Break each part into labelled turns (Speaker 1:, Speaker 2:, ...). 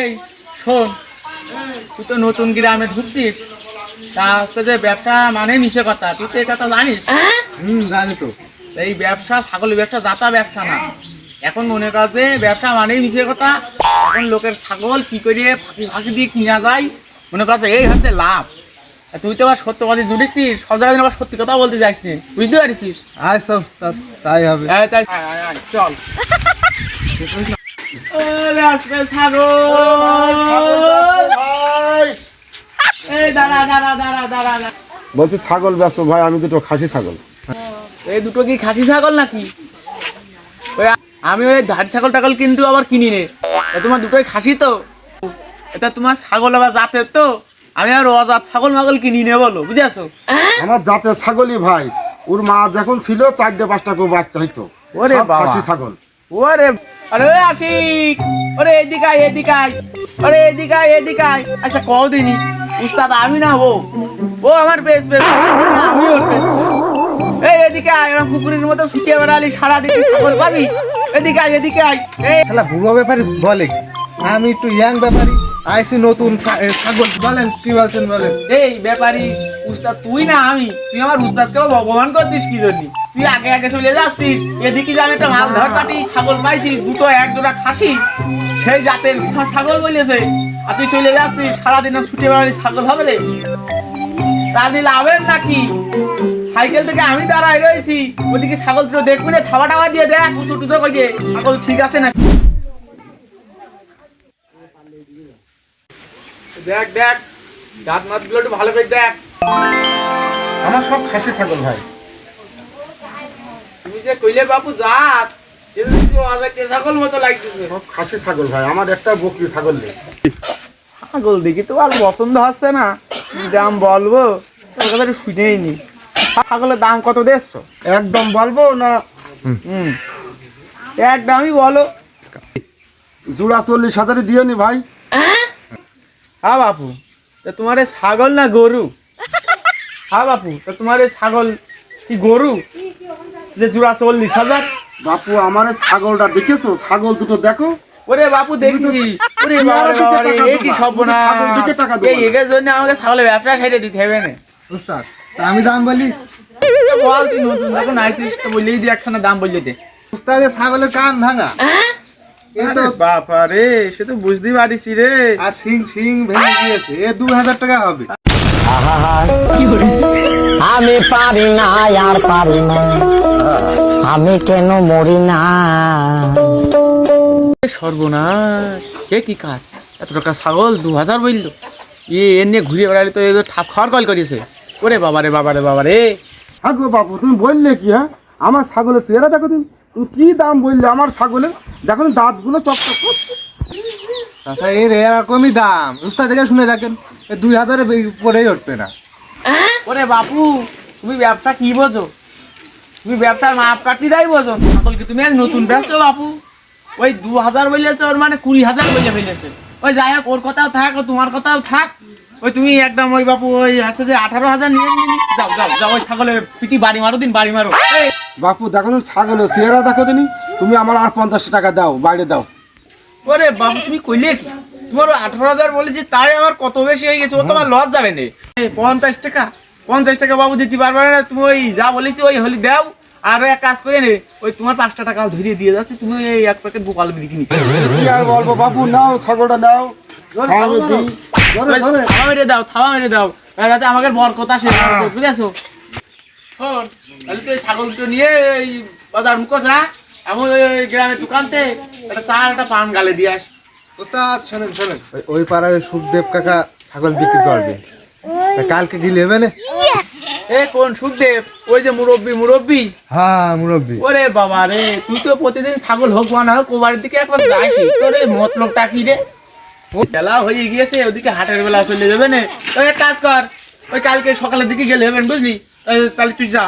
Speaker 1: এই শোন, তুই তো নতুন গ্রামে ঢুকছিস, তা হচ্ছে যে ব্যবসা মানে মিশে কথা, তুই তো এই কথা জানিস?
Speaker 2: জানি তো।
Speaker 1: এই ব্যবসা ছাগলের ব্যবসা যাতা ব্যবসা না, এখন মনে কর যে ব্যবসা মানেই মিশে কথা। এখন লোকের ছাগল কি করে ফাঁকি ফাঁকি দিয়ে কিনা যায়, মনে কর যে এই হচ্ছে লাভ। আর তুই তো আবার সত্য কথা জুড়িস, সব জায়গায় আবার সত্যি কথা বলতে যাস নি, বুঝতে পারিস?
Speaker 2: আচ্ছা তাই হবে।
Speaker 1: তাই চল। ছাগল, এই দাঁড়া দাঁড়া দাঁড়া দাঁড়া।
Speaker 2: বলছি ছাগল ব্যস্ত ভাই, আমি দুটো খাসি ছাগল।
Speaker 1: এই দুটো কি খাসি ছাগল নাকি? ওই আমি ওই ধাড়ি ছাগল টাগল কিন্তু আবার কিনি নে, তোমার দুটোই খাসি তো? এটা তোমার ছাগল আবার জাতের তো, আমি আর অজাত ছাগল মাগল কিনি নে, বলো বুঝেছো?
Speaker 2: আমার জাতের ছাগলই ভাই, ওর মা যখন ছিল 4-5টা করে বাচ্চা হইতো।
Speaker 1: ওরে
Speaker 2: সব
Speaker 1: বাবা,
Speaker 2: খাসি ছাগল।
Speaker 1: ওরে আরে আশিক, ওরে এদিকে আয় এদিকে আয়, ওরে এদিকে আয় এদিকে আয়। আচ্ছা কদিনই উস্তাদ আমি না, ও আমার বেশ বেশ, আমি ওর বেশ। এই এদিকে আয়, ওরা পুকুরের মতো ছুটিয়ে বেড়ালি সারাদিন, ছাগল পাবি? এদিকে আয় এদিকে আয়। এই
Speaker 2: খেলা বুড়ো ব্যাপারী বলে, আমি একটু ইয়াং ব্যাপারী, আইসি নতুন ছাগল। বলেন কি বলছেন বলেন।
Speaker 1: এই ব্যাপারী উস্তাদ তুই না আমি, তুই আমার উস্তাদকেও ভগবান করছিস কি জন্য? তুই আগে আগে চলে যাচ্ছিস, এদিকে যে আমি একটা মাছ ধর কাটি ছাগল পাইছি দুটো, এক জোড়া খাসি, সেই জাতের ছাগল বলেছে, আর তুই চলে যাচ্ছিস সারাদিন ছুটে বেড়ালি ছাগল হবে রে? তাহলে লাভের নাকি? সাইকেল থেকে আমি দাঁড়াই রয়েছি, ওদিকে ছাগল দুটো দেখবি না, থাবা টাবা দিয়ে দেখ উঁচু টুচু করে ছাগল ঠিক আছে না। দেখ দেখ, দাঁত মাত গুলো একটু ভালো করে দেখ।
Speaker 2: আমার সব খাসি ছাগল ভাই।
Speaker 1: তুমি যে কইলে বাপু জাত, ছাগল মতো লাগতেছে।
Speaker 2: সব খাসি ছাগল ভাই, আমার একটা বকরি ছাগল নেই।
Speaker 1: ছাগল দেখি তো আর পছন্দ হচ্ছে না, দাম বলবো তোর কথা একটু শুনেই নি। ছাগলের দাম কত দেখছো?
Speaker 2: একদম বলবো না?
Speaker 1: একদমই বলো।
Speaker 2: জোড়া 40,000 দিয়ে নি ভাই।
Speaker 1: হ্যাঁ বাপু, তা তোমার এ ছাগল না গরু? হ্যাঁ বাপু, তা তোমার এ ছাগল কি গরু যে জোড়া 40,000?
Speaker 2: বাপু আমার এই ছাগলটা দেখেছো? ছাগল দুটো দেখো।
Speaker 1: ওরে বাপু দেখি, ওরে বাবা রে, এই কি সর্বনাশ!
Speaker 2: ছাগল দিকে টাকা দেবো
Speaker 1: এই এর জন্য আমাকে ছাগলের ব্যবসা ছেড়ে দিতে হবে না।
Speaker 2: উস্তাদ, তা আমি দাম বলি?
Speaker 1: বল, তুই নতুন যখন আইছিস তো বললেই দি একখানা দাম বললে দে।
Speaker 2: উস্তাদের ছাগলের কান ভাঙা, এ তো
Speaker 1: বাবা রে, সে তো বুঝতেই পারিস রে।
Speaker 2: আর সিং ভেঙে গিয়েছে, এ 2,000 টাকা হবে।
Speaker 3: আমি পারি না আর পারি না, আমি কেন মরি না।
Speaker 1: সর্বনাশ, এ কি কাজ? এত টাকা ছাগল 2,000 বললো, এ নিয়ে ঘুরে বেড়ালি তো এ তো ঠাপ খাওয়ার কল করিয়েছে। ওরে বাবা রে বাবা রে বাবা রে।
Speaker 2: হ্যাঁ গো বাপু, তুমি বললে কি? হ্যাঁ, আমার ছাগলের চেহারা দেখো, তুমি কি দাম বললে আমার ছাগলের? দেখো দাঁতগুলো চকচক করছে। চাচা এর এরকমই দাম, উস্তাদ থেকে শুনে দেখেন, 2,000 পরেই উঠবে না।
Speaker 1: ওরে বাপু, তুমি ব্যবসা কি বোঝো? তুমি ব্যবসার মাপকাঠিটাই বোঝো। ছাগল কি তুমি আজ নতুন ব্যবসা বাপু? ওই 2,000 বলেছে, ওর মানে 20,000 বলে ফেলেছে। ওই যাই হোক, ওর কথাও থাক, ও তোমার কথাও থাক। ওই তুমি একদম ওই বাপু ওই আছে যে 18,000 নিয়ে নিবি। যাও যাও যাও, ওই ছাগলের পিটি বাড়ি মারো, দিন বাড়ি মারো। এই
Speaker 2: বাপু দেখো তো ছাগলের চেহারা দেখো দিনি, তুমি আমার আর 50 টাকা দাও, বাইরে দাও।
Speaker 1: ওরে বাবু, তুমি কইলে কি? তোমার 18,000 বলেছি, তাই আমার কত বেশি হয়ে গেছে, ও তোমার লস যাবে না। 50 টাকা, 50 টাকা বাবু দিতে পারবে না। তুমি ওই যা বলেছি ওই হলি দাও, আর এক কাজ করে নে, ওই তোমার 5টা টাকা ধরিয়ে দিয়ে যাচ্ছে, তুমি এই 1 প্যাকেট বোকাল বিড়ি কিনে
Speaker 2: কি আর বলবো বাপু, নাও ছাগলটা নাও।
Speaker 1: থাবা মেরে দাও, থাবা মেরে দাও, যাতে আমাকে বরকত আসে, বুঝেছো? শোন, তাহলে তুই ছাগল দুটো নিয়ে এই বাজার মুখো যা, আমি ওই গ্রামের দোকানতে একটা চা একটা পান গালে দিয়ে আস।
Speaker 2: উস্তাদ শোনেন, ওই পাড়ায় সুখদেব কাকা ছাগল বিক্রি করবে, কালকে গিয়ে নেবে না?
Speaker 1: এ কোন সুখদেব? ওই যে মুরব্বি।
Speaker 2: হ্যাঁ মুরব্বী।
Speaker 1: ওরে বাবা রে, তুই তো প্রতিদিন ছাগল হোক বা না হোক ওবারের দিকে একবার যাসি, তোর এই মতলবটা কি রে? ও বেলা হয়ে গিয়েছে, ওদিকে হাটের বেলা চলে যাবে না। ওই এক কাজ কর, ওই কালকে সকালের দিকে গেলে হবেন, বুঝলি? তাহলে তুই যা।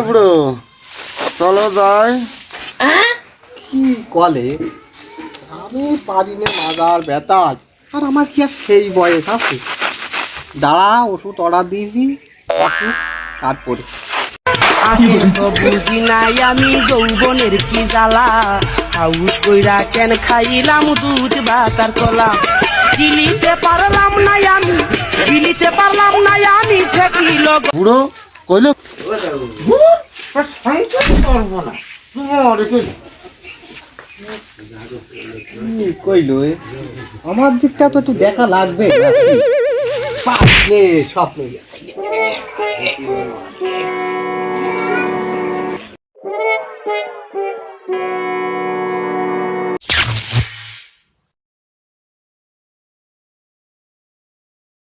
Speaker 2: বুড়ো চলো যাই।
Speaker 4: কি কলে আমি পারি না, মাজার ব্যথা আর আমার কি আর সেই বয়স আছে। দাঁড়া, ওষুধ অর্ডার দিয়েছি, ওষুধ তারপরে
Speaker 5: আগে তো বুঝি নাই আমি যৌবনের কি জ্বালা, হাউস কইরা কেন খাইলাম দুধ ভাতার কলা। গিলিতে পারলাম না আমি, গিলিতে পারলাম না আমি, ঠেকিল
Speaker 2: বুড়ো কইলে পারবো না তোমার
Speaker 1: কইলো
Speaker 4: আমার দিকটা তো একটু দেখা লাগবে নাকি? পারলে সব লইয়া